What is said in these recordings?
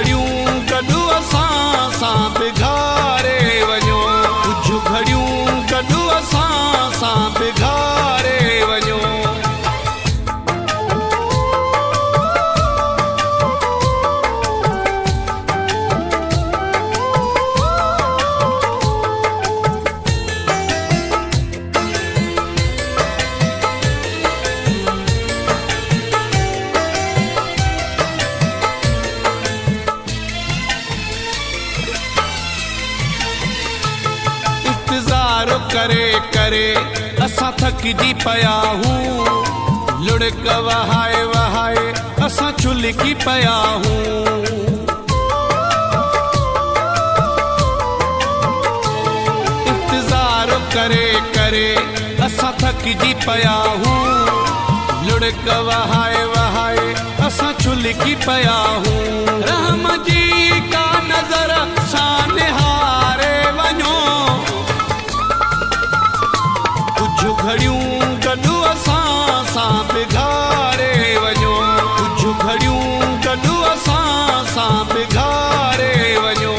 घड़ियूं गॾु असां सां बिगाड़े वञो, कुझु घड़ियूं गॾु असां सां बिगाड़े वञो। करे करे असां थकिजी पिया हूं, लुड़क वहाए वहाए असां चुलकी पिया हूं। इंतज़ार करे करे असां थकिजी पिया हूं, लुड़क वहाए वहाए असां चुलकी पिया हूं। रहम जी का नज़र सां निहारे वञो, कुझु घड़ियूं गॾु असां सां बिगाड़े वञो, कुझु घड़ियूं गॾु असां सां बिगाड़े वञो।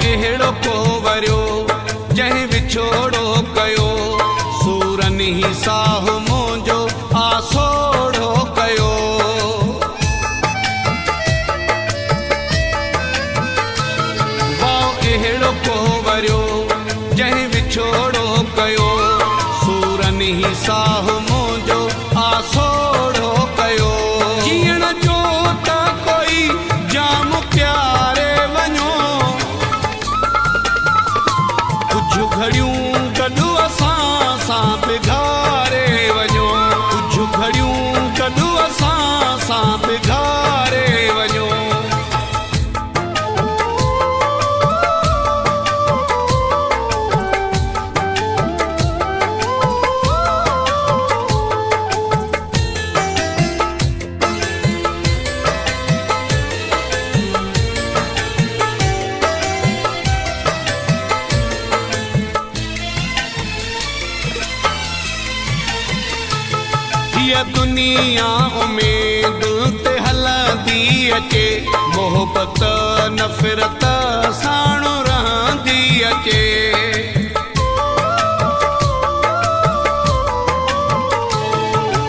अहिड़ो को वरियो जंहिं विछोड़ो कयो, सूरनि ई साहु मुंहिंजो आसोड़ो कयो। वाओ अहिड़ो को वरियो जंहिं विछोड़ो कयो, सूरनि ई साहु मुंहिंजो आसोड़ो कयो। जीअण जो त कोई जाम प्यारे वञो, कुझु घड़ियूं गॾु असां सां बिगाड़े वञो, कुझु घड़ियूं गॾु असां सां बिगाड़े वञो। दुनिया उमेद ते हलंदी अचे, मोहबत नफ़रत साण रहंदी अचे।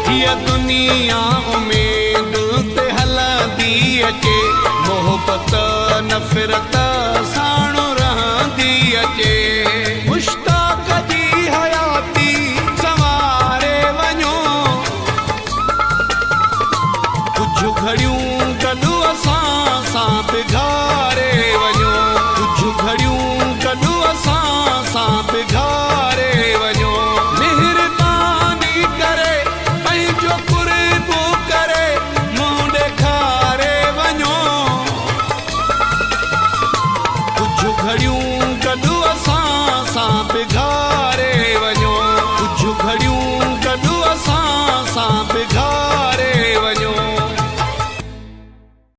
हीअ दुनिया उमेद ते हलंदी अचे, मोहबत नफ़रत